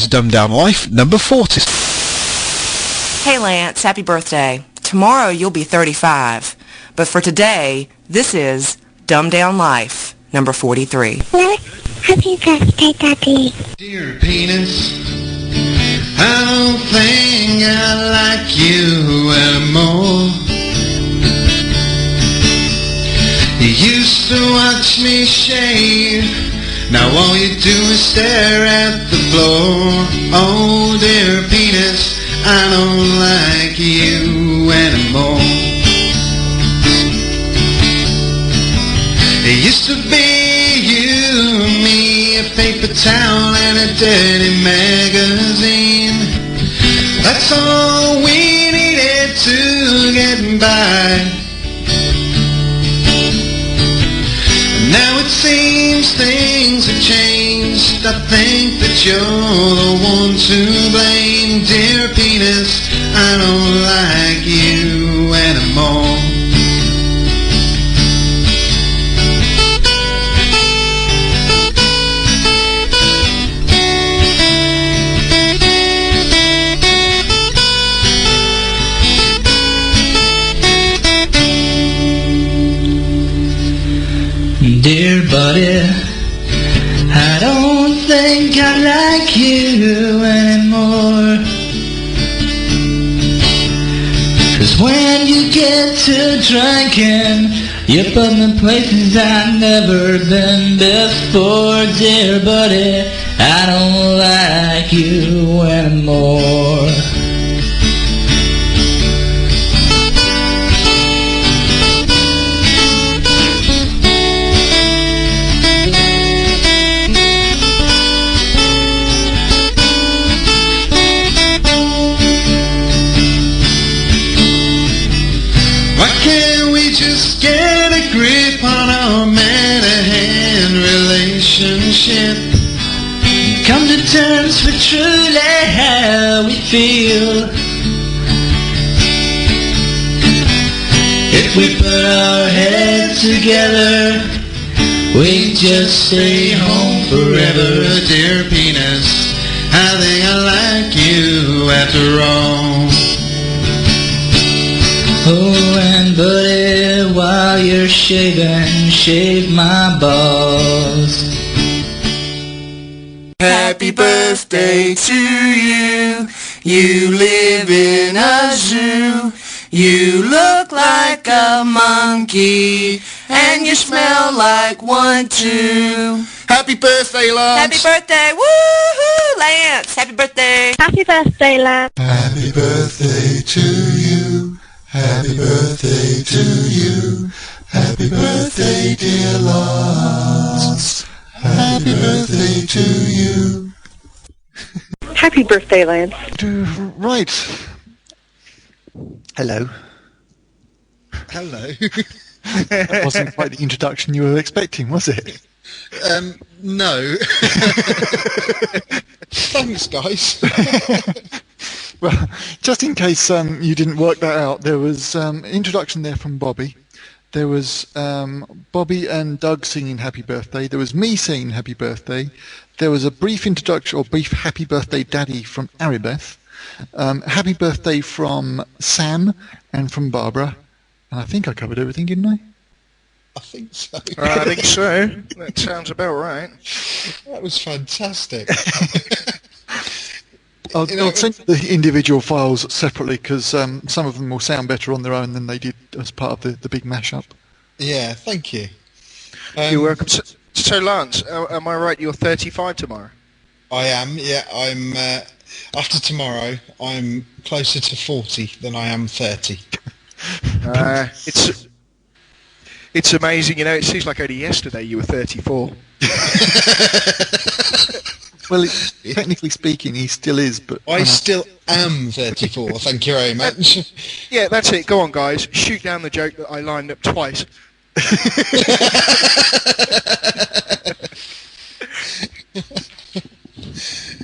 is Dumbed Down Life number 40. Hey Lance, happy birthday. Tomorrow you'll be 35. But for today, this is Dumbed Down Life number 43. Happy birthday, Daddy. Dear penis, I don't think I like you anymore. You used to watch me shave, now all you do is stare at the floor. Oh dear penis, I don't like you anymore. It used to be you and me, a paper towel and a dirty magazine. That's all we needed to get by. Now it seems things have changed. I think that you're the one to blame. Dear penis, I don't like you anymore. Dear buddy, I don't think I like you anymore. 'Cause when you get to drinking, you put me places I've never been before. Dear buddy, I don't like you anymore. Why can't we just get a grip on our man-to-hand relationship? Come to terms with truly how we feel. If we put our heads together, we just stay home forever. Dear penis, I think I like you after all. Oh, and buddy, while you're shaving, shave my balls. Happy birthday to you. You live in a zoo. You look like a monkey, and you smell like one too. Happy birthday, Lance. Happy birthday. Woohoo, Lance. Happy birthday. Happy birthday, Lance. Happy birthday to you. Happy birthday to you. Happy birthday, dear Lance. Happy birthday to you. Happy birthday, Lance. Right. Hello. Hello. That wasn't quite the introduction you were expecting, was it? No. Thanks, guys. Well, just in case you didn't work that out, there was an introduction there from Bobbi. There was Bobbi and Doug singing Happy Birthday. There was me saying Happy Birthday. There was a brief introduction, or brief Happy Birthday Daddy from Aribeth. Happy Birthday from Sam and from Barbara. And I think I covered everything, didn't I? I think so. I think so. That sounds about right. That was fantastic. I'll send the individual files separately because some of them will sound better on their own than they did as part of the big mashup. Yeah, thank you. You're welcome. So Lance, am I right? You're 35 tomorrow? I am, yeah. I'm after tomorrow, I'm closer to 40 than I am 30. It's amazing, you know. It seems like only yesterday you were 34. Well, technically speaking, he still is, but... I still am 34, thank you very much. Yeah, that's it. Go on, guys. Shoot down the joke that I lined up twice.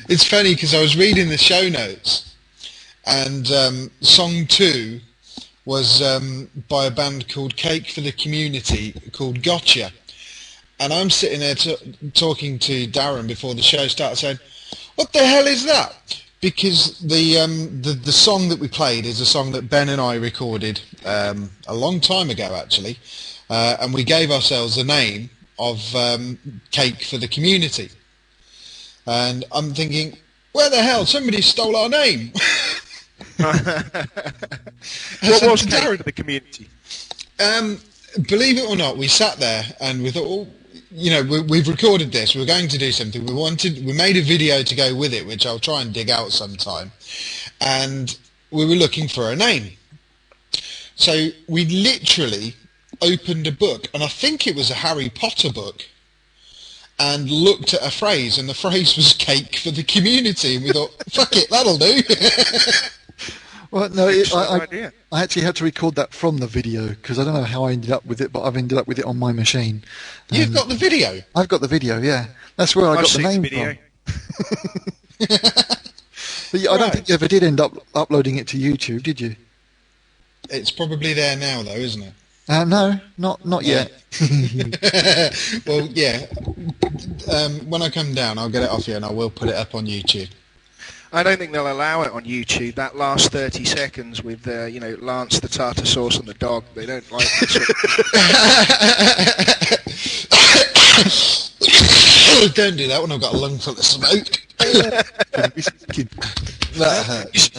It's funny because I was reading the show notes, and song 2 was by a band called Cake for the Community called Gotcha. And I'm sitting there talking to Darren before the show started saying, What the hell is that? Because the song that we played is a song that Ben and I recorded a long time ago, actually, and we gave ourselves the name of Cake for the Community. And I'm thinking, where the hell? Somebody stole our name. What was Cake for the Community? Believe it or not, we sat there and we thought, oh, you know, we've recorded this. We're going to do something. We made a video to go with it, which I'll try and dig out sometime. And we were looking for a name. So we literally opened a book, and I think it was a Harry Potter book, and looked at a phrase, and the phrase was Cake for the Community. And we thought, fuck it, that'll do. Well, no, I actually had to record that from the video because I don't know how I ended up with it, but I've ended up with it on my machine. You've got the video? I've got the video, yeah. That's where I got the name from. But yeah, I don't think you ever did end up uploading it to YouTube, did you? It's probably there now, though, isn't it? No, not yet. Well, yeah. When I come down, I'll get it off you and I will put it up on YouTube. I don't think they'll allow it on YouTube. That last 30 seconds with, you know, Lance the tartar sauce and the dog. They don't like that. Don't do that when I've got a lung full of smoke. That hurts.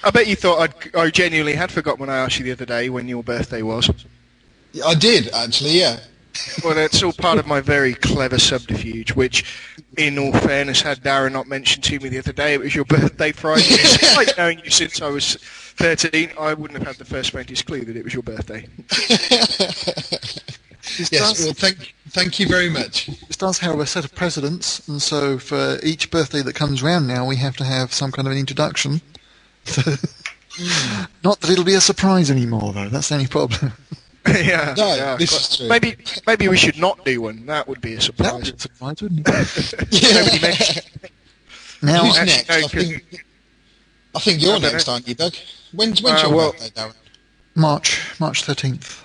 I bet you thought I genuinely had forgotten when I asked you the other day when your birthday was. I did, actually, yeah. Well, it's all part of my very clever subterfuge, which, in all fairness, had Darren not mentioned to me the other day, it was your birthday Friday. Despite knowing you since I was 13, I wouldn't have had the first faintest clue that it was your birthday. Yes, well, thank you very much. This does, however, set a precedence, and so for each birthday that comes round now, we have to have some kind of an introduction. Not that it'll be a surprise anymore, though. That's the only problem. Yeah, no, yeah, this is true. Maybe we should not do one. That would be a surprise. That would be a surprise, wouldn't it? Yeah. Nobody mentioned. Now, who's next? I think you're next, aren't you, Doug? When's your birthday, Darren? March 13th.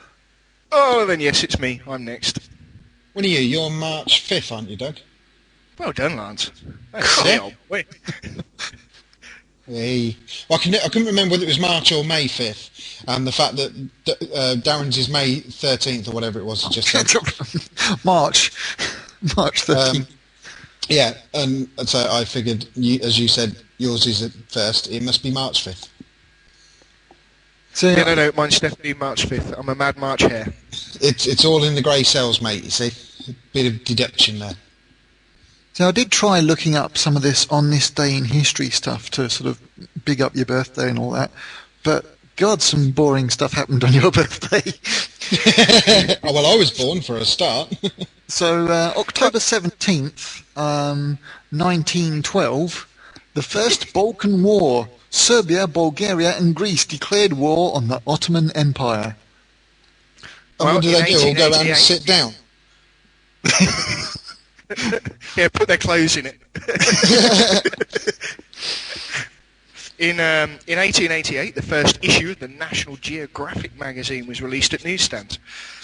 Oh, then yes, it's me. I'm next. When are you? You're March 5th, aren't you, Doug? Well done, Lance. That's the old boy. Hey. Well, I couldn't remember whether it was March or May 5th, and the fact that Darren's is May 13th or whatever it was. Just said. March 13th. Yeah, and so I figured, as you said, yours is at first. It must be March 5th. So, yeah, no, mine's definitely March 5th. I'm a Mad March hare. It's all in the grey cells, mate, you see. A bit of deduction there. So I did try looking up some of this on this day in history stuff to sort of big up your birthday and all that, but God, some boring stuff happened on your birthday. Oh, well, I was born for a start. So October 17th, 1912, the First Balkan War. Serbia, Bulgaria and Greece declared war on the Ottoman Empire. And what do they do? All go around and sit down? Yeah, put their clothes in it. In 1888, the first issue of the National Geographic magazine was released at newsstands.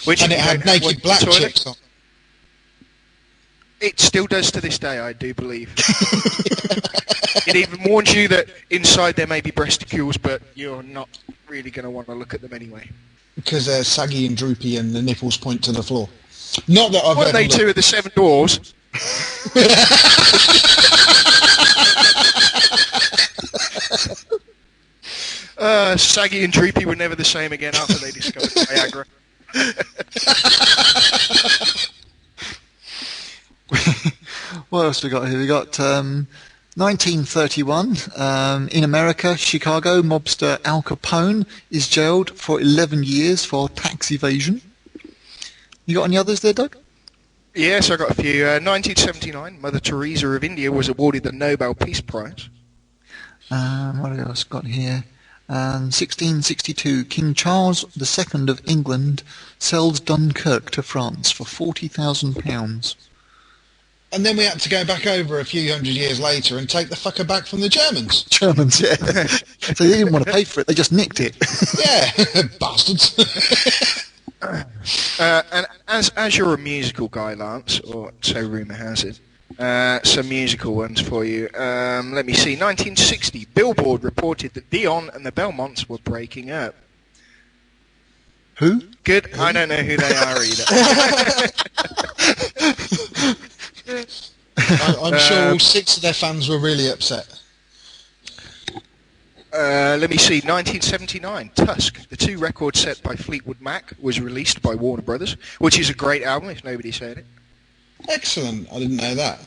And it had naked black chicks on. It still does to this day, I do believe. It even warns you that inside there may be breasticules, but you're not really going to want to look at them anyway. Because they're saggy and droopy and the nipples point to the floor. Not that I've Weren't they two of the seven doors? Saggy and droopy were never the same again after they discovered Viagra. What else we got here? We got 1931 in America, Chicago, mobster Al Capone is jailed for 11 years for tax evasion. You got any others there, Doug? Yes, I got a few. 1979, Mother Teresa of India was awarded the Nobel Peace Prize. What else got here? 1662, King Charles II of England sells Dunkirk to France for £40,000. And then we had to go back over a few hundred years later and take the fucker back from the Germans. Germans, yeah. So they didn't want to pay for it, they just nicked it. Yeah, bastards. And as you're a musical guy, Lance, or so rumour has it, Some musical ones for you. Let me see. 1960, Billboard reported that Dion and the Belmonts were breaking up. Who? Good. Who? I don't know who they are either. I'm sure all 6 of their fans were really upset. Let me see. 1979, Tusk, the 2 record set by Fleetwood Mac, was released by Warner Brothers, which is a great album if nobody's heard it. Excellent. I didn't know that.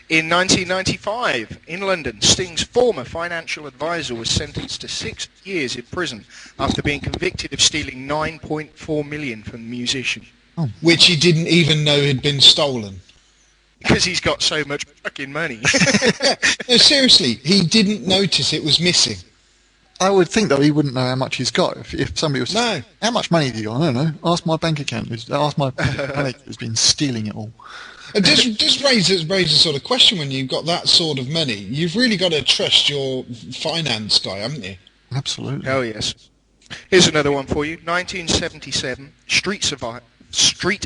In 1995, in London, Sting's former financial advisor was sentenced to 6 years in prison after being convicted of stealing $9.4 million from the musician. Oh. Which he didn't even know had been stolen. Because he's got so much fucking money. No, seriously, he didn't notice it was missing. I would think, though, he wouldn't know how much he's got if somebody was... No. How much money have you got? I don't know. Ask my bank account. Ask my manager who's been stealing it all. It does raise a sort of question when you've got that sort of money. You've really got to trust your finance guy, haven't you? Absolutely. Oh, yes. Here's another one for you. 1977, Street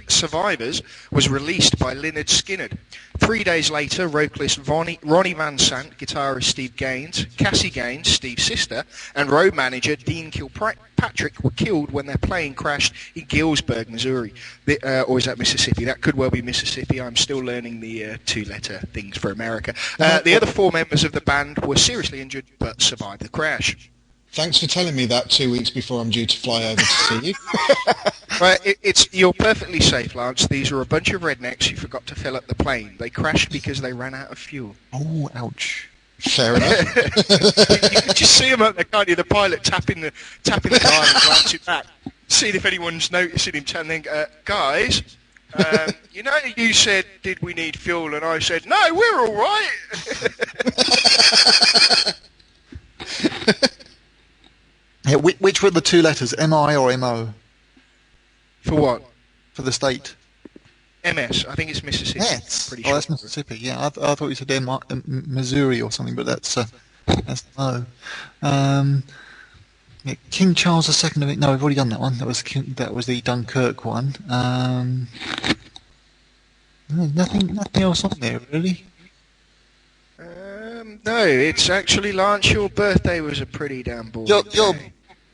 Survivors was released by Lynyrd Skynyrd. 3 days later, vocalist Ronnie Van Sant, guitarist Steve Gaines, Cassie Gaines, Steve's sister, and road manager Dean Kilpatrick were killed when their plane crashed in Galesburg, Missouri. Or is that Mississippi? That could well be Mississippi. I'm still learning the 2-letter things for America. The other 4 members of the band were seriously injured but survived the crash. Thanks for telling me that 2 weeks before I'm due to fly over to see you. Right, you're perfectly safe, Lance. These are a bunch of rednecks who forgot to fill up the plane. They crashed because they ran out of fuel. Oh, ouch. Fair enough. You can just see them up there, can't you? The pilot tapping the dial and glancing back, seeing if anyone's noticing him, and then, guys, you know you said, did we need fuel? And I said, no, we're all right. Yeah, which were the 2 letters, M-I or M-O? For what? For the state. MS. I think it's Mississippi. Yes. Pretty Oh, sure. that's Mississippi. Yeah, I thought you said Missouri or something, but that's O. Yeah, King Charles II of it. No, we've already done that one. That was the Dunkirk one. Nothing else on there really. No, it's actually, Lance, your birthday was a pretty damn boring Your day.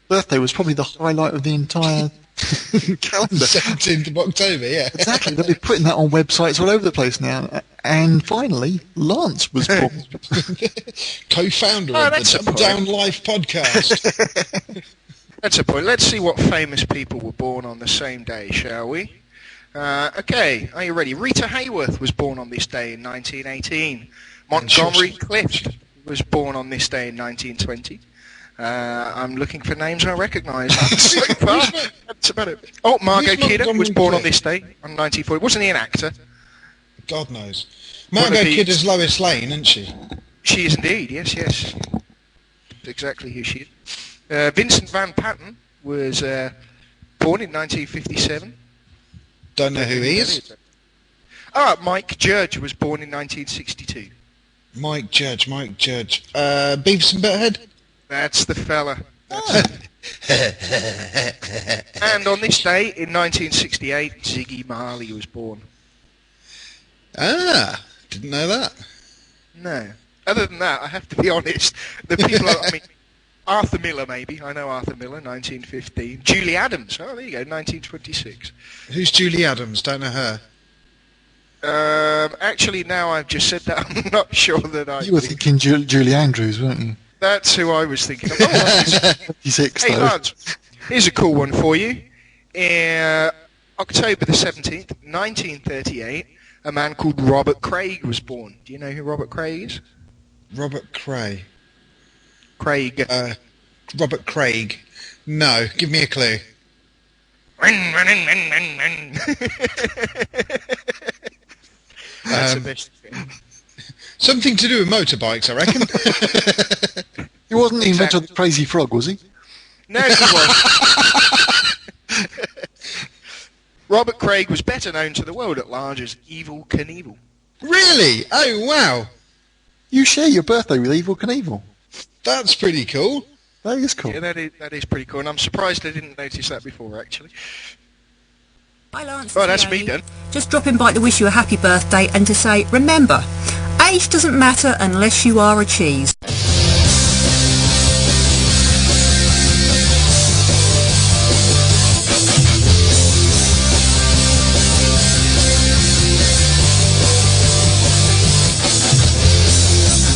birthday was probably the highlight of the entire calendar. 17th of October, yeah. Exactly. They'll be putting that on websites all over the place now. And finally, Lance was born. Co-founder of the Dumb Down Life podcast. That's a point. Let's see what famous people were born on the same day, shall we? Okay, are you ready? Rita Hayworth was born on this day in 1918. Montgomery Clift was born on this day in 1920. I'm looking for names I recognise. So far, that's about it. Oh, Margot Kidder was born on this day on 1940. Wasn't he an actor? God knows. Margot Kidder's Lois Lane, isn't she? She is indeed, yes. That's exactly who she is. Vincent Van Patten was born in 1957. Don't know who he is. Mike Judge was born in 1962. Mike Judge. Beavis and Butthead? That's the fella. And on this day, in 1968, Ziggy Marley was born. Didn't know that. No. Other than that, I have to be honest, the people Arthur Miller, maybe. I know Arthur Miller, 1915. Julie Adams. Oh, there you go, 1926. Who's Julie Adams? Don't know her. Actually, now I've just said that, I'm not sure that I... You were thinking Julie Andrews, weren't you? That's who I was thinking of. Oh, 56, hey, though. lads, here's a cool one for you. October the 17th, 1938, a man called Robert Craig was born. Do you know who Robert Craig is? Robert Craig. Craig. Robert Craig. No, give me a clue. That's the best thing. Something to do with motorbikes, I reckon. He wasn't the inventor of the Crazy Frog, was he? No, he wasn't. Robert Craig was better known to the world at large as Evel Knievel. Really? Oh, wow. You share your birthday with Evel Knievel. That's pretty cool. That is cool. Yeah, that is pretty cool, and I'm surprised I didn't notice that before, actually. Hi Lance. Right, that's me done. Just dropping by to wish you a happy birthday and to say, remember, age doesn't matter unless you are a cheese.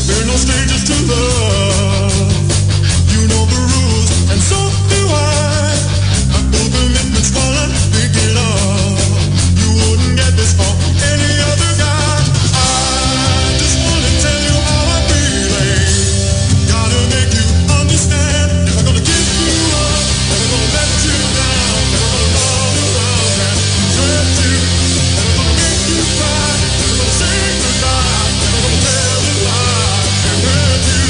We're no strangers to love. You know the rules, and so do I. I feel commitment's falling, thinking of. You wouldn't get this from any other guy. I just wanna tell you how I'm feeling. Gotta make you understand. Never gonna give you up, never gonna let you down, never gonna run around and hurt you. Never gonna make you cry, never gonna say goodbye, never gonna tell a lie and hurt you.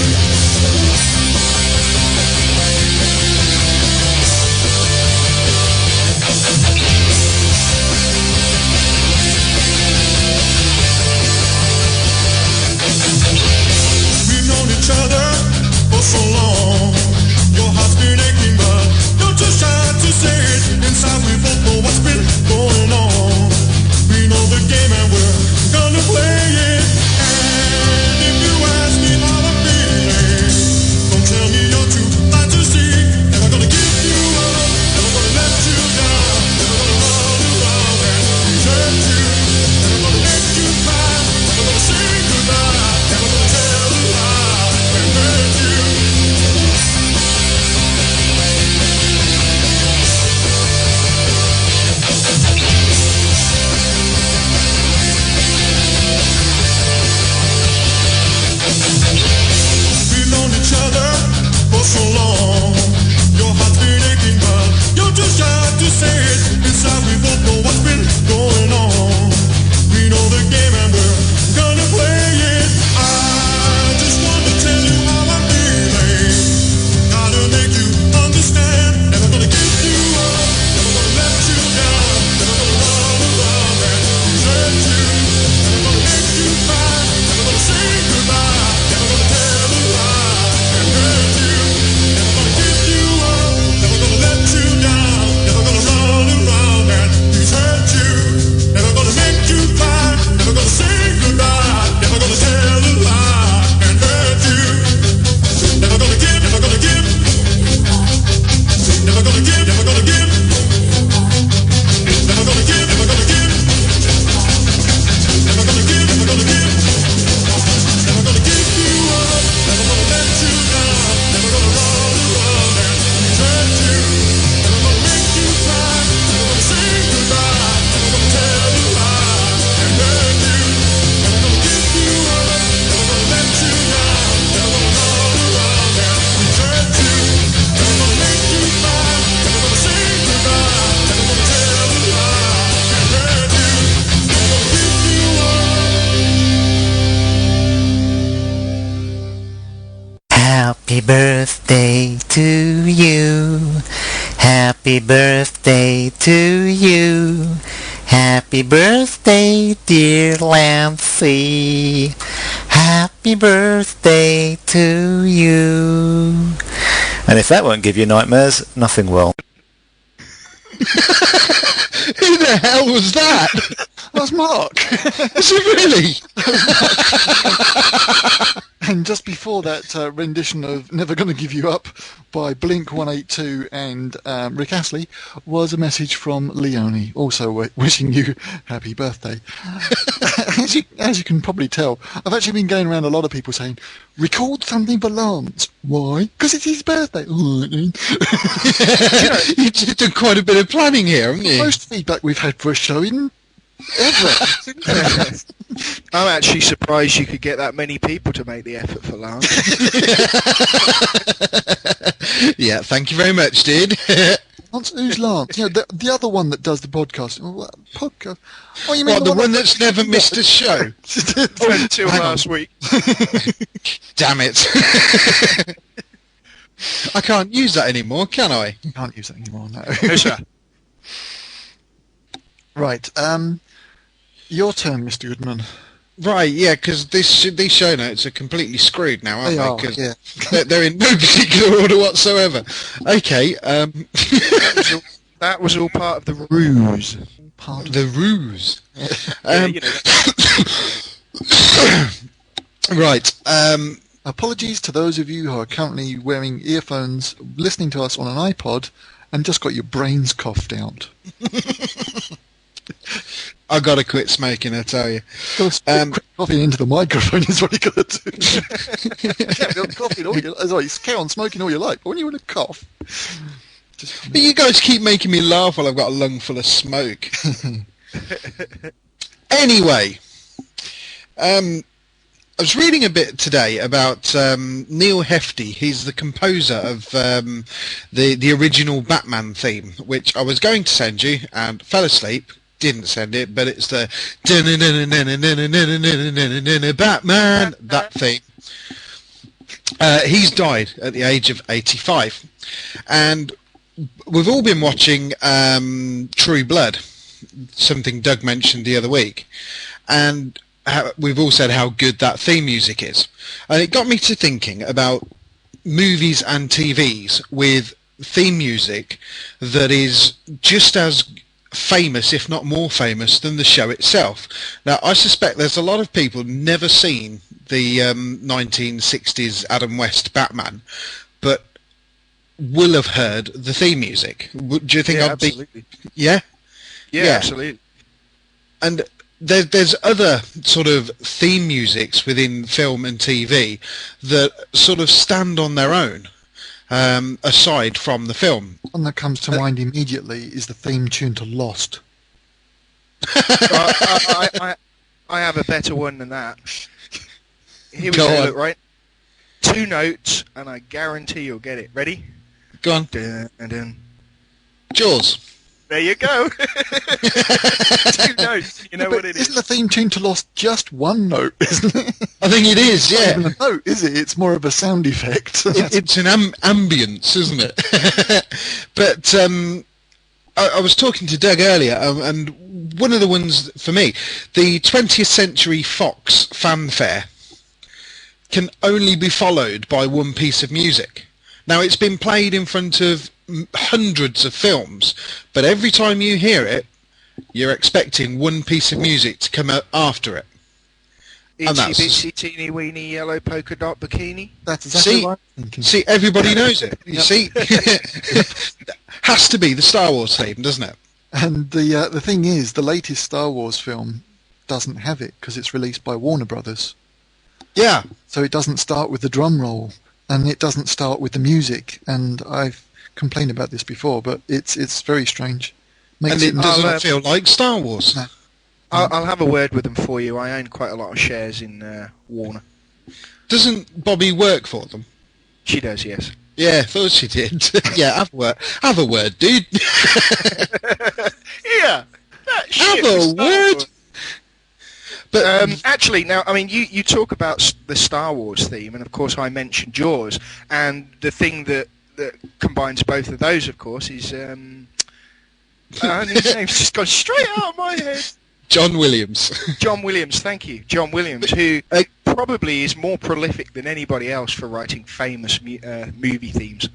We've known each other for so long. Your heart's been aching, but you're too shy to say it. Inside we both know what's been going on. We know the game and we're gonna play it. And if you ask me how I'm feeling, don't tell me you're too blind to see. Never gonna give you up, never gonna let you down, never gonna run around and desert you. Never gonna make you cry, never gonna say goodbye, never gonna tell a lie and hurt you. We've known each other for so long. Your heart's been aching, but you're too shy to say it. Inside we both know what's been going on. We know the game and we're gonna play it. I just want to tell you how I'm feeling. Gotta make you understand. Never gonna give you up, never gonna let you down, never gonna run around and desert you. Never gonna make you cry, never gonna say goodbye, never gonna tell a lie and hurt you. Never gonna give you up, never gonna let you down, never gonna run around and desert you. Never gonna make you cry, never gonna say goodbye, never gonna tell a lie and hurt you. Never gonna give, never gonna give, never gonna give, never gonna give, never gonna give, never gonna give, never gonna give, never gonna give, never gonna give you up, never gonna let you down, never gonna run around and desert you. Never gonna make you cry, never gonna say goodbye, never gonna tell a lie and hurt you. Never gonna give you up, never gonna let you down, never gonna run around and desert you. Never gonna make you cry, never gonna say goodbye, never gonna tell a lie and hurt you. Never gonna give you up. Happy birthday to you. Happy birthday to you. Happy birthday, dear Lancey. Happy birthday to you. And if that won't give you nightmares, nothing will. Who the hell was that? That's Mark. Was it really? And just before that rendition of Never Gonna Give You Up by Blink-182 and Rick Astley was a message from Leonie, also wishing you happy birthday. As you can probably tell, I've actually been going around a lot of people saying, record something for Lance. Why? Because it's his birthday. You've done quite a bit of planning here, haven't you? Most feedback we've had for a show in ever. I'm actually surprised you could get that many people to make the effort for Lance. Yeah, thank you very much, dude. Lance, who's Lance? You know, the other one that does the podcast. What podcast? Oh, you mean What, the one that's never missed a show? Until last week. Damn it. I can't use that anymore, can I? You can't use that anymore, no. No, sir. Right, your turn, Mr. Goodman. Right, yeah, because these show notes are completely screwed now, aren't they? Because yeah. they're in no particular order whatsoever. Okay. That was all part of the ruse. Pardon. The ruse. Yeah, you know. Right. Apologies to those of you who are currently wearing earphones, listening to us on an iPod, and just got your brains coughed out. I got to quit smoking, I tell you. Quit coughing into the microphone is what you got to do. Coughing all you, sorry, carry on smoking all you like, but when you want to cough... But you guys keep making me laugh while I've got a lung full of smoke. Anyway, I was reading a bit today about Neil Hefti. He's the composer of the original Batman theme, which I was going to send you and fell asleep. Didn't send it, but it's the Batman, that theme. He's died at the age of 85, and we've all been watching True Blood, something Doug mentioned the other week, and we've all said how good that theme music is, and it got me to thinking about movies and TVs with theme music that is just as famous, if not more famous, than the show itself. Now, I suspect there's a lot of people never seen the 1960s Adam West Batman, but will have heard the theme music. Do you think I'd absolutely. be... Yeah? Yeah, absolutely. And there's other sort of theme musics within film and TV that sort of stand on their own, aside from the film. One that comes to mind immediately is the theme tune to Lost. I have a better one than that. Here we go, look, right? 2 notes, and I guarantee you'll get it. Ready? Go on. Dun, dun, dun. Jaws. There you go. 2 notes. You know what it is. Isn't the theme tune to Lost just one note, isn't it? I think it is, yeah. Not even a note, is it? It's more of a sound effect. It's an ambience, isn't it? But I was talking to Doug earlier, and one of the ones for me, the 20th Century Fox fanfare can only be followed by one piece of music. Now, it's been played in front of hundreds of films, but every time you hear it, you're expecting one piece of music to come out after it. Itsy bitsy teeny weeny yellow polka dot bikini. That's exactly what I'm thinking. See, everybody knows it. You see? Has to be the Star Wars theme, doesn't it? And the thing is, the latest Star Wars film doesn't have it because it's released by Warner Brothers. Yeah. So it doesn't start with the drum roll, and it doesn't start with the music. And I've complained about this before, but it's very strange. And it doesn't feel like Star Wars. No. I'll have a word with them for you. I own quite a lot of shares in Warner. Doesn't Bobbi work for them? She does, yes. Yeah, thought she did. Yeah, have a word, dude. Yeah, that shit. Have a word. But actually, now, I mean, you talk about the Star Wars theme, and of course I mentioned Jaws, and the thing that combines both of those, of course, is his name's just gone straight out of my head. John Williams. John Williams, thank you. John Williams, who probably is more prolific than anybody else for writing famous movie themes.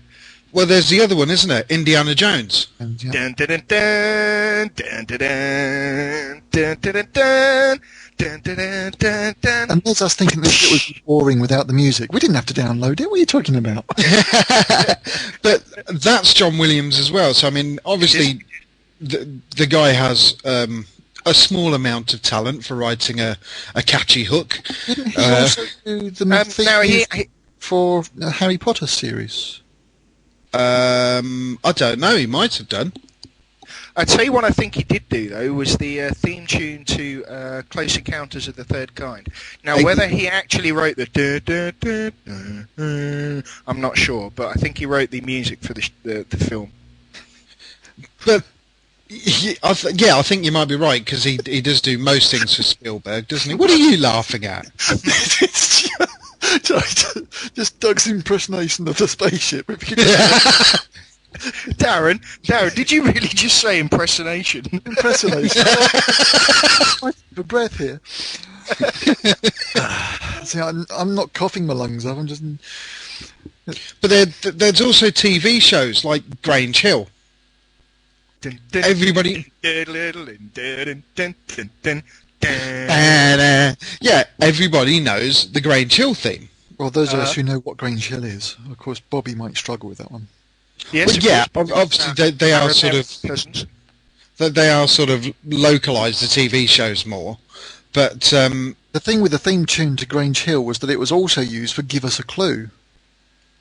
Well, there's the other one, isn't it? Indiana Jones. Dun, dun, dun, dun, dun, dun, dun, dun, dun, dun. Dun, dun, dun, dun, dun. And there's us thinking this shit was boring without the music. We didn't have to download it. What are you talking about? But that's John Williams as well. So, I mean, obviously, the guy has a small amount of talent for writing a catchy hook. Didn't he also do the theme for the Harry Potter series? I don't know. He might have done. I'd say what I think he did do, though, was the theme tune to Close Encounters of the Third Kind. Now, whether he actually wrote the I'm not sure, but I think he wrote the music for the film. But I think you might be right, because he does do most things for Spielberg, doesn't he? What are you laughing at? Just Doug's impersonation of the spaceship. Darren, did you really just say impersonation? Impersonation. For breath here. See, I'm not coughing my lungs up. I'm just. But there's also TV shows like Grange Hill. Everybody... yeah, everybody knows the Grange Hill theme. Well, those of us who know what Grange Hill is, of course, Bobby might struggle with that one. Yes, well, obviously they are sort of localised the TV shows more, but the thing with the theme tune to Grange Hill was that it was also used for "Give Us a Clue."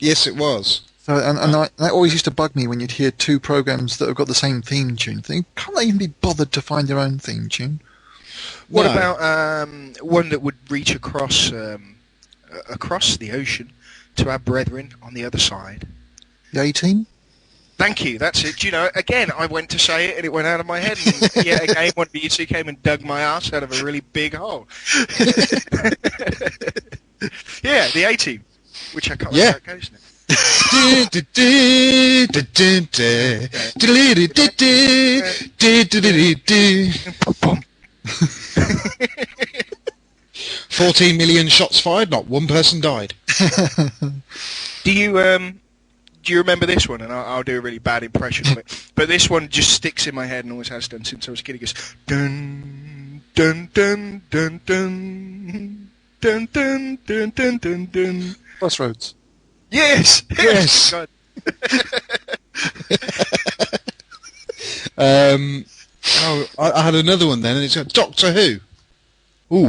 Yes, it was. So, that always used to bug me when you'd hear two programs that have got the same theme tune. Think, can't they even be bothered to find their own theme tune? What about one that would reach across the ocean to our brethren on the other side? The A-Team? Thank you, that's it. You know, again, I went to say it and it went out of my head. And yet again, one of you two came and dug my ass out of a really big hole. Yeah, the A-Team, which I can't remember how it goes now. 14 million shots fired, not one person died. Do you remember this one? And I'll do a really bad impression of it. But this one just sticks in my head and always has done since I was a kid. It goes dun dun dun dun dun dun dun dun dun dun dun. Crossroads. Yes. Yes. God. I had another one then, and it's Doctor Who. Ooh.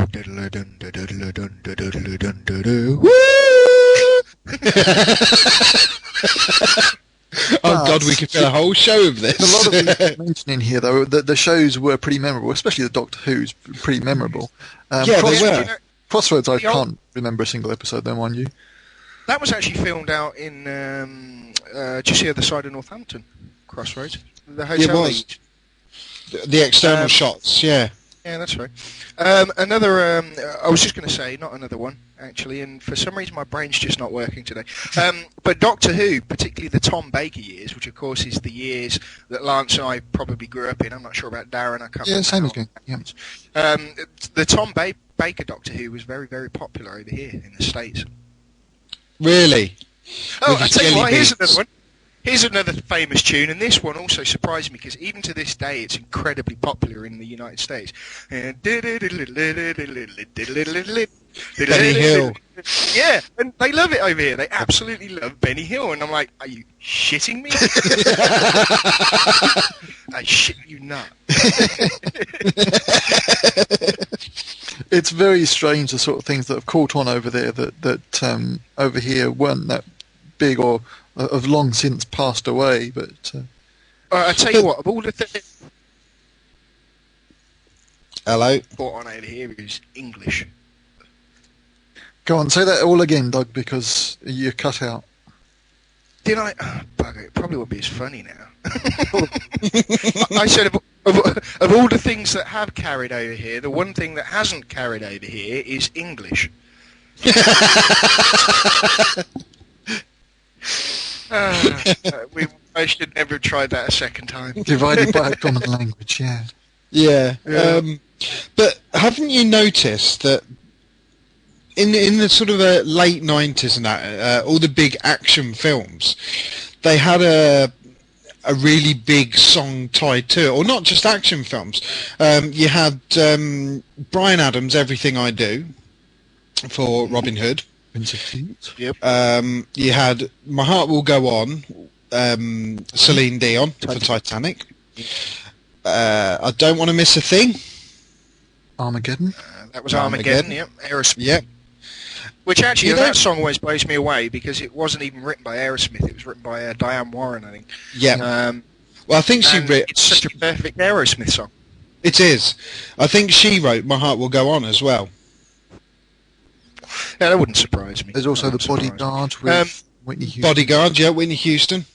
Oh God, we could fill a whole show of this. A lot of these mentioning here, though, the shows were pretty memorable, especially the Doctor Who's pretty memorable. Yeah, they were. Crossroads, I can't remember a single episode, though, mind you. That was actually filmed out in just the other side of Northampton. Crossroads, the hotel. It was. The external shots, yeah. Yeah, that's right. Another, I was just going to say, not another one, actually, and for some reason my brain's just not working today. But Doctor Who, particularly the Tom Baker years, which of course is the years that Lance and I probably grew up in. I'm not sure about Darren, I can't remember. Yeah, same as me. Yeah. The Tom Baker Doctor Who was very, very popular over here in the States. Really? Oh, I'll tell you what, here's another one. Here's another famous tune, and this one also surprised me because even to this day it's incredibly popular in the United States. Benny Hill. Yeah, and they love it over here. They absolutely love Benny Hill, and I'm like, are you shitting me? I shit you not. It's very strange, the sort of things that have caught on over there that over here weren't that big or have long since passed away. But I tell you what, of all the things hello, brought on over here is English. Go on, say that all again, Doug, because you cut out. Did I? Oh, bugger, it probably won't be as funny now. I said of all the things that have carried over here, the one thing that hasn't carried over here is English. I should never have tried that a second time. Divided by a common language, yeah. Yeah. But haven't you noticed that in the sort of late 90s and that, all the big action films, they had a really big song tied to it, or not just action films. You had Bryan Adams' Everything I Do for Robin Hood. Yep. You had My Heart Will Go On, Celine Dion for Titanic. I Don't Want to Miss a Thing. Armageddon. That was Armageddon, yep. Aerosmith. Yep. Which actually, that song always blows me away because it wasn't even written by Aerosmith. It was written by Diane Warren, I think. Yeah. Well, I think she wrote... It's such a perfect Aerosmith song. It is. I think she wrote My Heart Will Go On as well. Yeah, that wouldn't surprise me. There's also The Bodyguard with Whitney Houston. Bodyguard, yeah, Whitney Houston.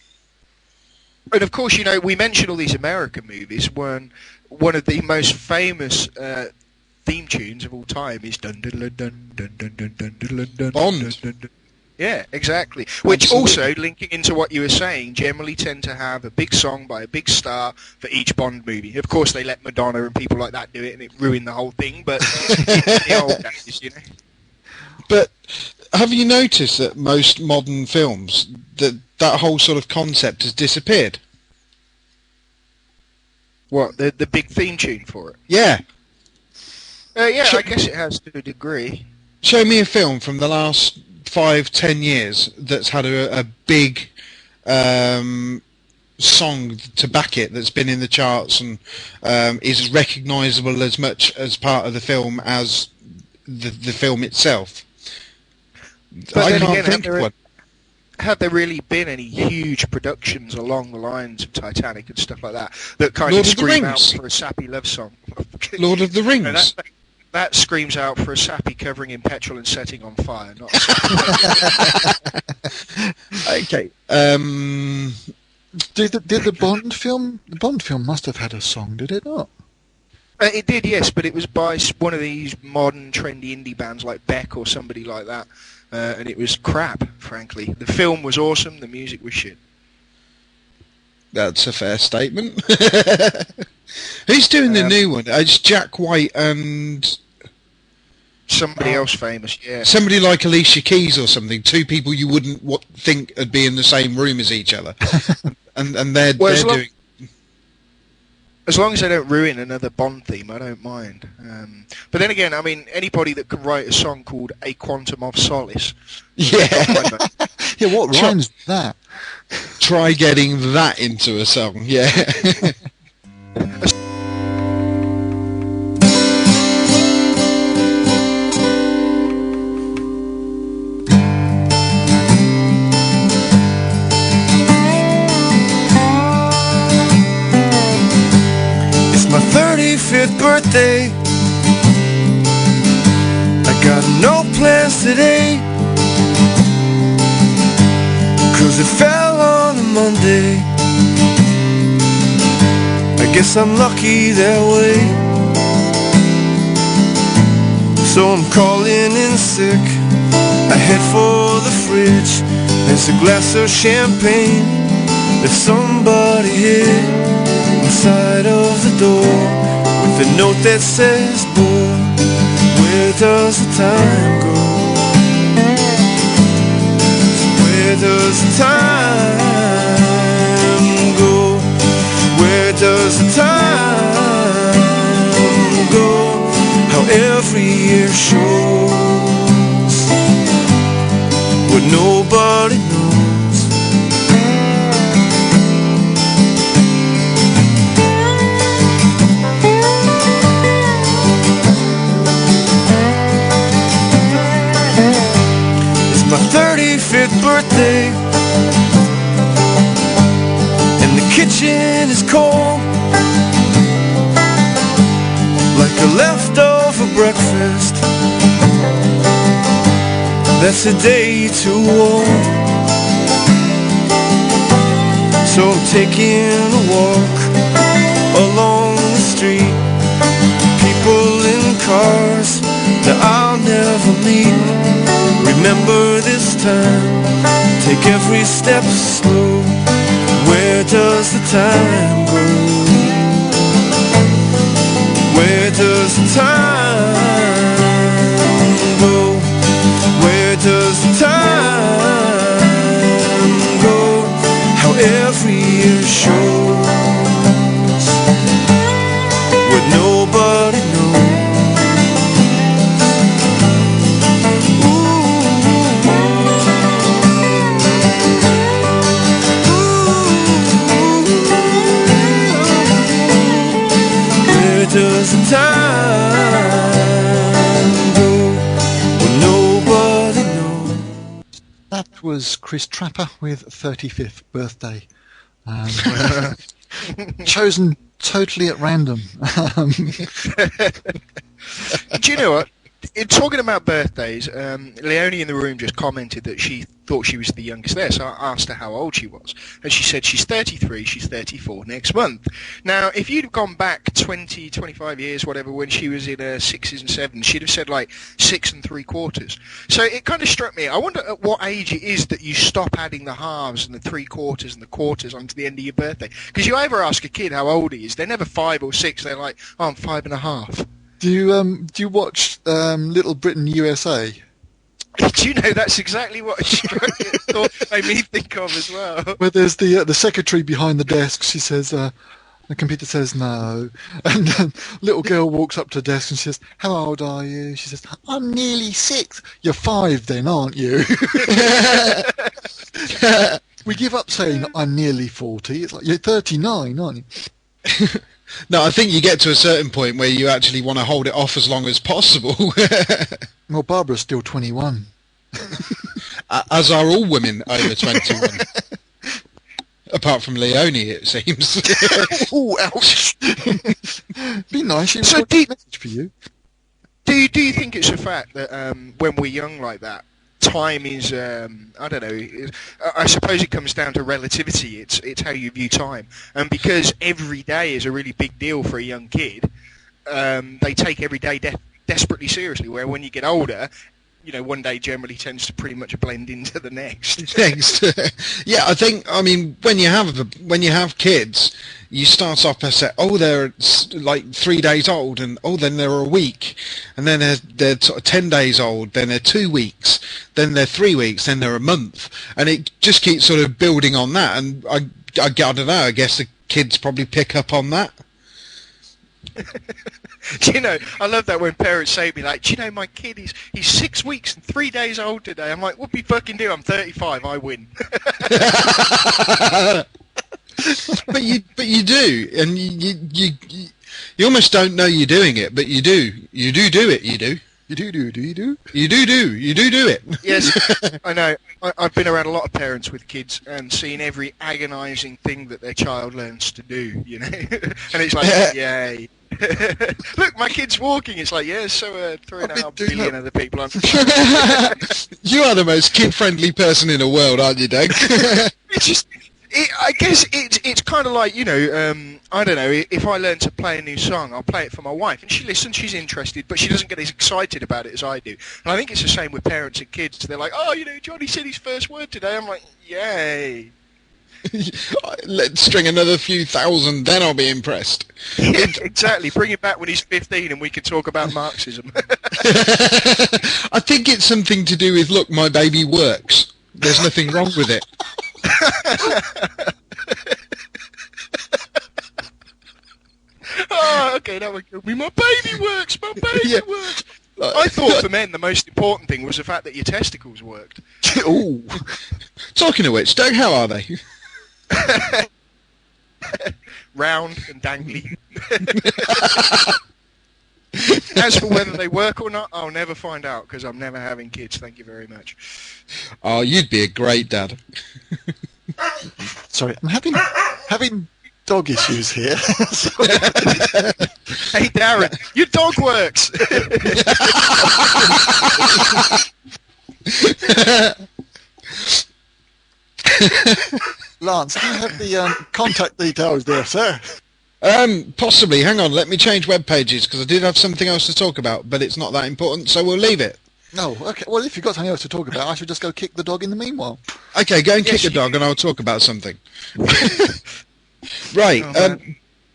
And of course, you know, we mentioned all these American movies when one of the most famous theme tunes of all time is dun dun dun dun dun dun dun dun dun dun. Bond. Yeah, exactly. Which also, linking into what you were saying, generally tend to have a big song by a big star for each Bond movie. Of course, they let Madonna and people like that do it, and it ruined the whole thing. But in the old days, you know. But have you noticed that most modern films, that whole sort of concept has disappeared? What, the big theme tune for it? Yeah. Yeah, I guess it has to a degree. Show me a film from the last 5-10 years that's had a big song to back it that's been in the charts and is recognisable as much as part of the film as the film itself. But I then can't again, think of one. have there really been any huge productions along the lines of Titanic and stuff like that that kind Lord of of the scream out Rings. for a sappy love song? Lord of the Rings. No, that screams out for a sappy covering in petrol and setting on fire, not a Okay. Did the Bond film? The Bond film must have had a song, did it not? It did, yes, but it was by one of these modern, trendy indie bands like Beck or somebody like that, and it was crap, frankly. The film was awesome, the music was shit. That's a fair statement. Who's doing the new one? It's Jack White and somebody else famous, yeah. Somebody like Alicia Keys or something. Two people you wouldn't think would be in the same room as each other, and they're doing. As long as they don't ruin another Bond theme, I don't mind. But then again, I mean, anybody that can write a song called A Quantum of Solace. Yeah. Yeah, what rhymes with that? Try getting that into a song, yeah. My 35th birthday, I got no plans today, 'cause it fell on a Monday. I guess I'm lucky that way. So I'm calling in sick. I head for the fridge. There's a glass of champagne that somebody hid inside of the door, with a note that says, boy, where does the time go? Where does the time go? Where does the time go? How every year shows what nobody knows. My 35th birthday, and the kitchen is cold, like a leftover breakfast that's a day too old. So I'm taking a walk along the street, people in cars that I'll never meet. Remember this time, take every step slow. Where does the time go? Where does the time go? Where does the time go? How every year shows what nobody knows. Does the time go when nobody knows? That was Chris Trapper with 35th birthday. Chosen totally at random. Do you know what? Talking about birthdays, Leonie in the room just commented that she thought she was the youngest there, so I asked her how old she was. And she said she's 33, she's 34 next month. Now, if you'd have gone back 20, 25 years, whatever, when she was in her 6s and 7s, she'd have said like 6 3/4. So it kind of struck me, I wonder at what age it is that you stop adding the halves and the 3/4 and the quarters onto the end of your birthday. Because you ever ask a kid how old he is, they're never 5 or 6, they're like, oh, I'm 5 1/2. Do you watch Little Britain USA? Do you know that's exactly what thought made me think of as well? Where there's the secretary behind the desk. She says, The computer says no. And then little girl walks up to the desk and she says, how old are you? She says, I'm nearly 6. You're 5 then, aren't you? We give up saying I'm nearly 40. It's like, you're 39, aren't you? No, I think you get to a certain point where you actually want to hold it off as long as possible. Well, Barbara's still 21. As are all women over 21. Apart from Leonie, it seems. Oh, ouch. Be nice. She So a message for you. Do you think it's a fact that when we're young like that, time is, I don't know, I suppose it comes down to relativity. It's how you view time. And because every day is a really big deal for a young kid, they take every day desperately seriously, where when you get older, you know, one day generally tends to pretty much blend into the next. Yeah, I mean, when you have kids, you start off and say, oh, they're like 3 days old, and oh, then they're a week, and then they're sort of 10 days old, then they're 2 weeks, then they're 3 weeks, then they're a month, and it just keeps sort of building on that. And I don't know, I guess the kids probably pick up on that. Do you know, I love that when parents say to me, like, do you know, my kid, he's 6 weeks and 3 days old today. I'm like, what we fucking do? I'm 35, I win. But you do, and you almost don't know you're doing it, but you do it. You do it. Yes, I know. I've been around a lot of parents with kids and seen every agonising thing that their child learns to do, you know. And it's like, yay. Look, my kid's walking. It's like, yeah, so 3.5 billion other people. You are the most kid-friendly person in the world, aren't you, Doug? It's just... I guess it's kind of like, you know, I don't know, if I learn to play a new song, I'll play it for my wife, and she listens, she's interested, but she doesn't get as excited about it as I do. And I think it's the same with parents and kids. They're like, oh, you know, Johnny said his first word today. I'm like, yay. Let's string another few thousand, then I'll be impressed. Yeah, exactly. Bring it back when he's 15 and we can talk about Marxism. I think it's something to do with, look, my baby works. There's nothing wrong with it. Oh, okay, that would kill me. My baby works. My baby works. I thought for men the most important thing was the fact that your testicles worked. Ooh. Talking of which, Doug, how are they? Round and dangly. As for whether they work or not, I'll never find out because I'm never having kids. Thank you very much. Oh, you'd be a great dad. Sorry, I'm having dog issues here. Hey, Darren, your dog works. Lance, do you have the contact details there, sir? Possibly. Hang on, let me change web pages because I did have something else to talk about, but it's not that important, so we'll leave it. No, okay. Well, if you've got something else to talk about, I should just go kick the dog in the meanwhile. Okay, go and kick the dog and I'll talk about something. Right,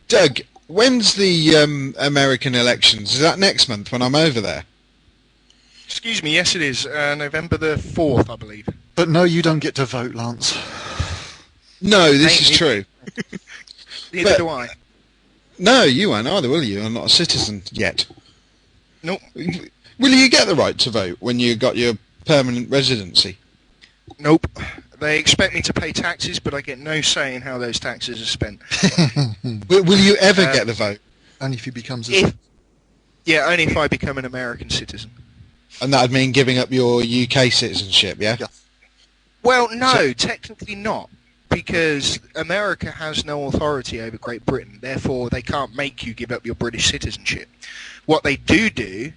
Doug, when's the American elections? Is that next month when I'm over there? Excuse me, yes it is. November the 4th, I believe. But no, you don't get to vote, Lance. No, this is true. Neither do I. No, you won't either, will you? I'm not a citizen yet. Nope. Will you get the right to vote when you got your permanent residency? Nope. They expect me to pay taxes, but I get no say in how those taxes are spent. Will you ever get the vote? Only if he becomes a... Yeah, only if I become an American citizen. And that'd mean giving up your UK citizenship, yeah? Well, no, technically not. Because America has no authority over Great Britain, therefore they can't make you give up your British citizenship. What they do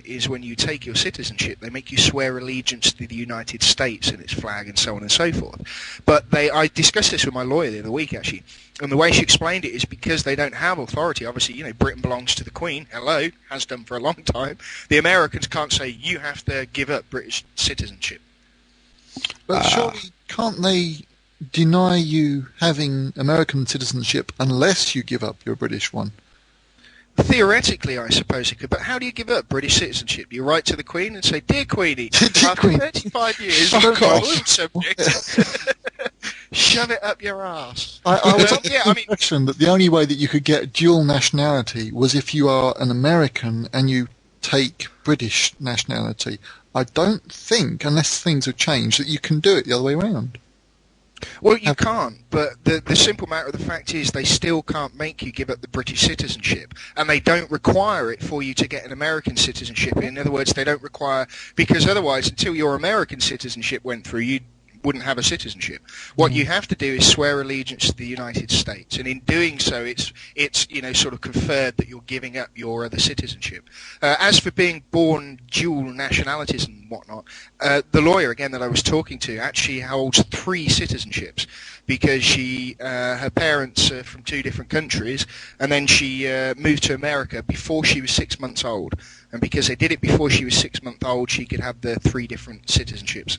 is when you take your citizenship, they make you swear allegiance to the United States and its flag and so on and so forth. But I discussed this with my lawyer the other week, actually, and the way she explained it is because they don't have authority. Obviously, you know, Britain belongs to the Queen. Hello, has done for a long time. The Americans can't say, you have to give up British citizenship. But surely can't they deny you having American citizenship unless you give up your British one? Theoretically, I suppose it could, but how do you give up British citizenship? You write to the Queen and say, Dear Queenie, after 35 years, Fuck I'm off. a subject. Shove it up your ass. I was under yeah, the impression that the only way that you could get dual nationality was if you are an American and you take British nationality. I don't think, unless things have changed, that you can do it the other way around. Well, you can't, but the simple matter of the fact is they still can't make you give up the British citizenship, and they don't require it for you to get an American citizenship. In other words, they don't require, because otherwise, until your American citizenship went through, you wouldn't have a citizenship. What you have to do is swear allegiance to the United States, and in doing so, it's sort of conferred that you're giving up your other citizenship. As for being born dual nationalities and whatnot, the lawyer again that I was talking to actually holds 3 citizenships because her parents are from 2 different countries, and then she moved to America before she was 6 months old, and because they did it before she was 6 months old, she could have the 3 different citizenships.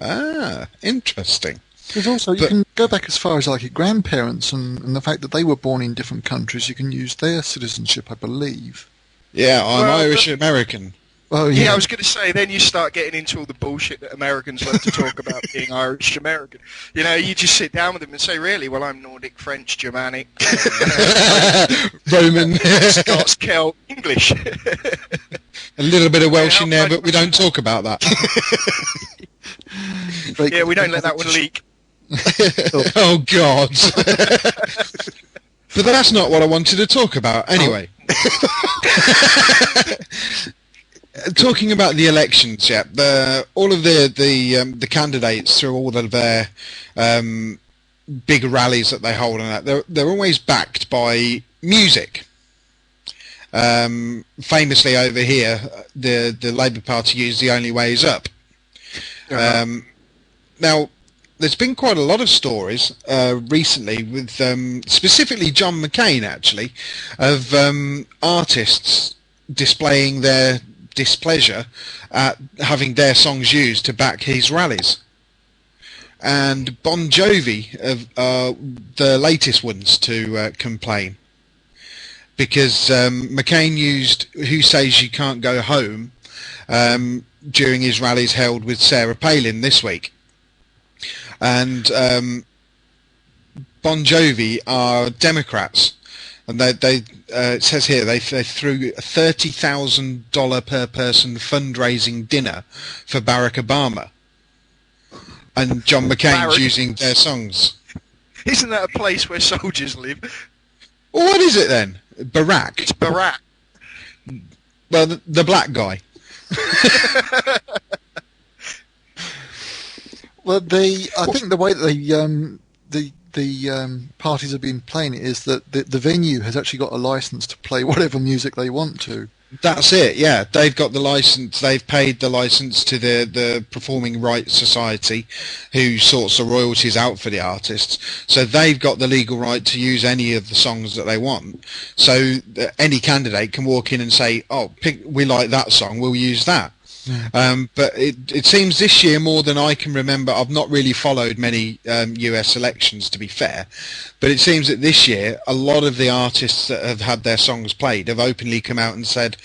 Ah, interesting. There's also, you can go back as far as like your grandparents and the fact that they were born in different countries. You can use their citizenship, I believe. Yeah, I'm Irish American. Oh, yeah, I was going to say, then you start getting into all the bullshit that Americans love to talk about being Irish American. You know, you just sit down with them and say, really, well, I'm Nordic, French, Germanic, Roman, Scots, Celt, English. A little bit of Welsh in there, but we don't talk about that. Yeah, we don't let that one leak. Oh, God. But that's not what I wanted to talk about. Anyway. Talking about the elections, yeah, all of the candidates through all of their big rallies that they hold and that, they're always backed by music. Famously over here, the Labour Party used The Only Way Is Up. Now, there's been quite a lot of stories recently with specifically John McCain, actually, of artists displaying their displeasure at having their songs used to back his rallies. And Bon Jovi are the latest ones to complain, because McCain used Who Says You Can't Go Home during his rallies held with Sarah Palin this week. And Bon Jovi are Democrats, and they it says here they threw a $30,000 per person fundraising dinner for Barack Obama, and John McCain's using their songs. Isn't that a place where soldiers live? Well, what is it then? Barack. It's Barack. Well, the black guy. Well, I think the way that the parties have been playing it is that the venue has actually got a license to play whatever music they want to. That's it, yeah. They've got the license. They've paid the license to the Performing Rights Society, who sorts the royalties out for the artists. So they've got the legal right to use any of the songs that they want. So any candidate can walk in and say, "Oh, we like that song. We'll use that." Yeah. But it seems this year, more than I can remember, I've not really followed many US elections, to be fair, but it seems that this year a lot of the artists that have had their songs played have openly come out and said,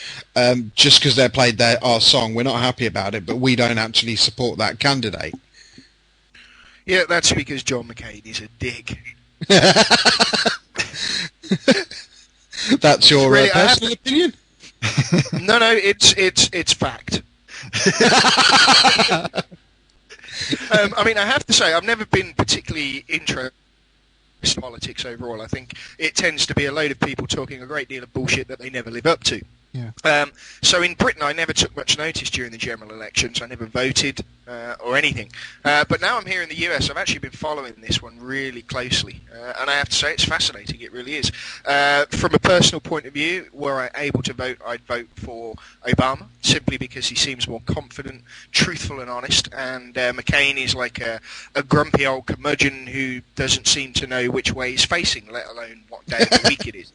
just because they played our song, we're not happy about it, but we don't actually support that candidate. Yeah, that's because John McCain is a dick. That's your really, personal opinion? No, it's fact. I mean, I have to say, I've never been particularly interested in politics overall. I think it tends to be a load of people talking a great deal of bullshit that they never live up to. Yeah. So in Britain, I never took much notice during the general elections. I never voted or anything. But now I'm here in the US. I've actually been following this one really closely. And I have to say, it's fascinating. It really is. From a personal point of view, were I able to vote, I'd vote for Obama, simply because he seems more confident, truthful and honest. And McCain is like a grumpy old curmudgeon who doesn't seem to know which way he's facing, let alone what day of the week it is.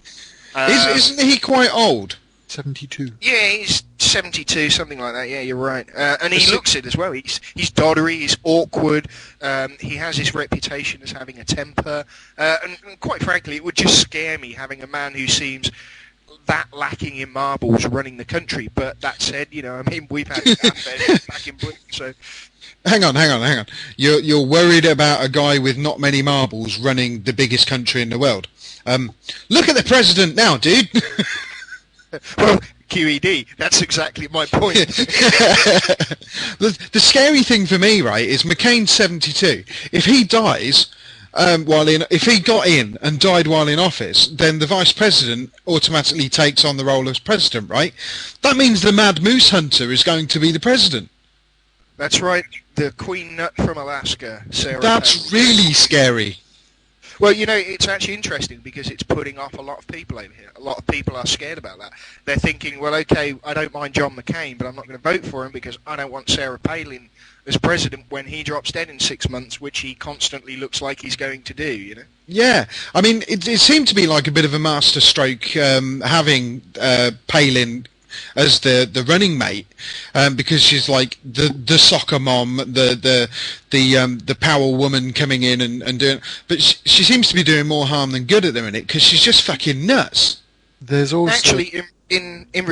Isn't he quite old? 72. Yeah, he's 72, something like that. Yeah, you're right. And he looks it as well. He's doddery, he's awkward. He has his reputation as having a temper. And quite frankly, it would just scare me having a man who seems that lacking in marbles running the country. But that said, I mean, we've had it back in Britain, so... Hang on. You're worried about a guy with not many marbles running the biggest country in the world. Look at the president now, dude. Well, QED, that's exactly my point. The scary thing for me, right, is McCain's 72. If he dies if he got in and died while in office, then the vice president automatically takes on the role as president, right? That means the Mad Moose Hunter is going to be the president. That's right, the Queen Nut from Alaska, Sarah. That's really scary. Well, it's actually interesting because it's putting off a lot of people over here. A lot of people are scared about that. They're thinking, well, okay, I don't mind John McCain, but I'm not going to vote for him because I don't want Sarah Palin as president when he drops dead in 6 months, which he constantly looks like he's going to do, Yeah, I mean, it seemed to be like a bit of a masterstroke having Palin as the running mate, because she's like the soccer mom, the power woman coming in and doing. But she seems to be doing more harm than good at the minute because she's just fucking nuts. There's also actually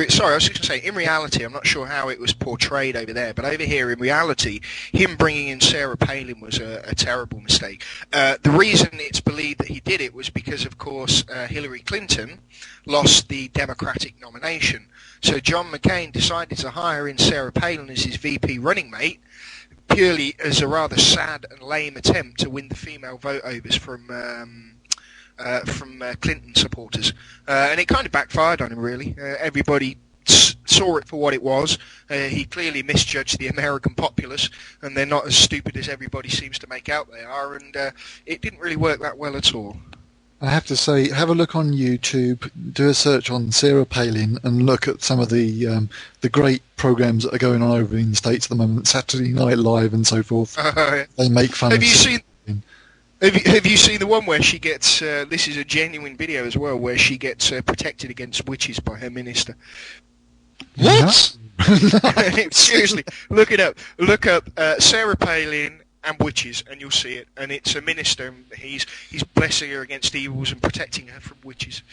sorry, I was just going to say, in reality, I'm not sure how it was portrayed over there, but over here, in reality, him bringing in Sarah Palin was a terrible mistake. The reason it's believed that he did it was because, of course, Hillary Clinton lost the Democratic nomination. So John McCain decided to hire in Sarah Palin as his VP running mate, purely as a rather sad and lame attempt to win the female vote overs from Clinton supporters. And it kind of backfired on him, really. Everybody saw it for what it was. He clearly misjudged the American populace, and they're not as stupid as everybody seems to make out they are, and it didn't really work that well at all. I have to say, have a look on YouTube, do a search on Sarah Palin, and look at some of the great programs that are going on over in the States at the moment, Saturday Night Live and so forth. They make fun of it. Have you seen the one where she gets, this is a genuine video as well, where she gets protected against witches by her minister? What? Seriously, look it up. Look up Sarah Palin and witches, and you'll see it. And it's a minister, and he's blessing her against evils and protecting her from witches.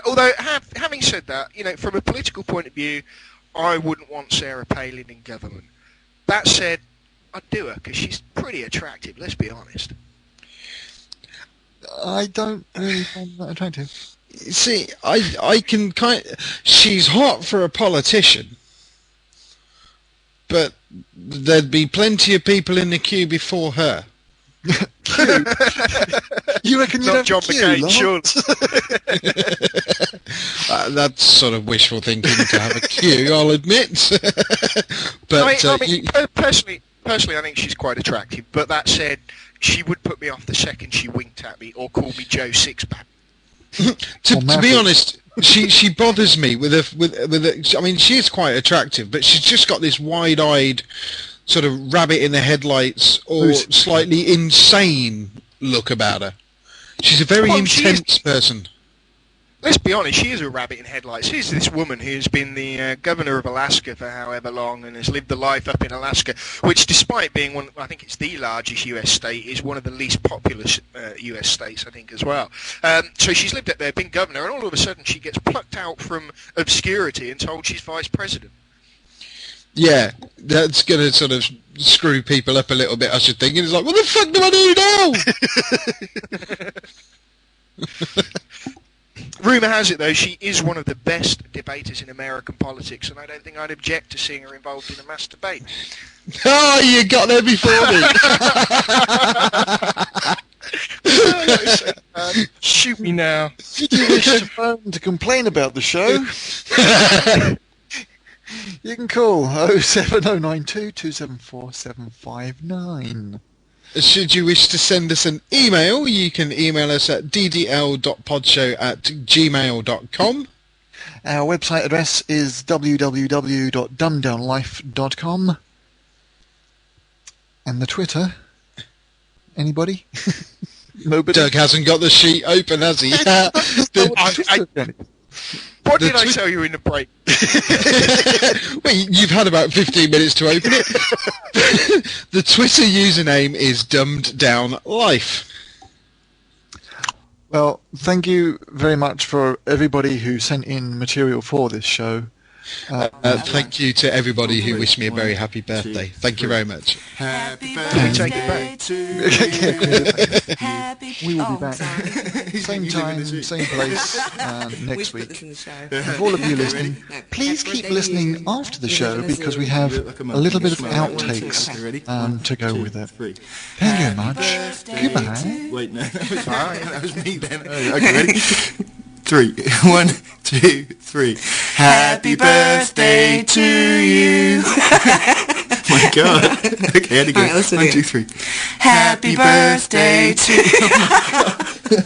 Although, having said that, from a political point of view, I wouldn't want Sarah Palin in government. That said, I'd do her, because she's pretty attractive, let's be honest. I don't really find that attractive. See, I can she's hot for a politician, but there'd be plenty of people in the queue before her. Queue? You reckon you'd have John McCain, sure. That's sort of wishful thinking to have a queue, I'll admit. But personally, I think she's quite attractive. But that said, she would put me off the second she winked at me or called me Joe Sixpack. to be honest, she bothers me with a. I mean, she is quite attractive, but she's just got this wide-eyed, sort of rabbit in the headlights or slightly insane look about her. She's a very intense person. Let's be honest, she is a rabbit in headlights. She's this woman who's been the governor of Alaska for however long and has lived the life up in Alaska, which despite being one, I think it's the largest US state, is one of the least populous US states, I think, as well. So she's lived up there, been governor, and all of a sudden she gets plucked out from obscurity and told she's vice president. Yeah, that's going to sort of screw people up a little bit, I should think. And it's like, what the fuck do I do now? Rumour has it, though, she is one of the best debaters in American politics, and I don't think I'd object to seeing her involved in a mass debate. Oh, you got there before me. Shoot me now. Did you wish to phone to complain about the show? You can call 07092 274 759. Should you wish to send us an email, you can email us at ddl.podshow@gmail.com. Our website address is www.dumbdownlife.com. And the Twitter? Anybody? Nobody? Doug hasn't got the sheet open, has he? What did I tell you in the break? Well, you've had about 15 minutes to open it. The Twitter username is dumbeddownlife. Well, thank you very much for everybody who sent in material for this show. Thank you to everybody who wished me a very happy birthday. Thank you very much. Happy birthday to you. We will be back. Same time, same place next week. And for all of you listening, please keep listening after the show because we have a little bit of outtakes to go with it. Thank you very much. Goodbye. Wait, no, that was me then. Okay, ready? 3, 1, 2, 3. Happy birthday to you. My God. Okay, Eddie, go. All right, let's do 1, it. 2, 3. Happy birthday to you.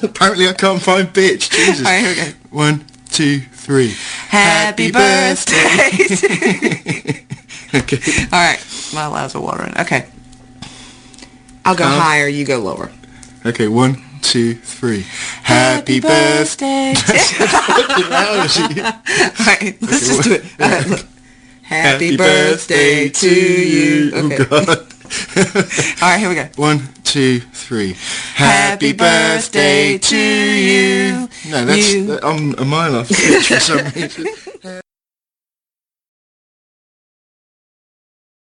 Apparently I can't find bitch. Jesus. All right, here we go. 1, 2, 3. Happy birthday to you. Okay. All right, my glass of water in. Okay. I'll go higher, you go lower. Okay, 1, 2, 3. Happy birthday. All right, let's just do it. Look. Happy birthday to you. Okay. Oh, God. All right, here we go. 1, 2, 3. Happy birthday to you. No, that's... I'm a mile off pitch for some reason.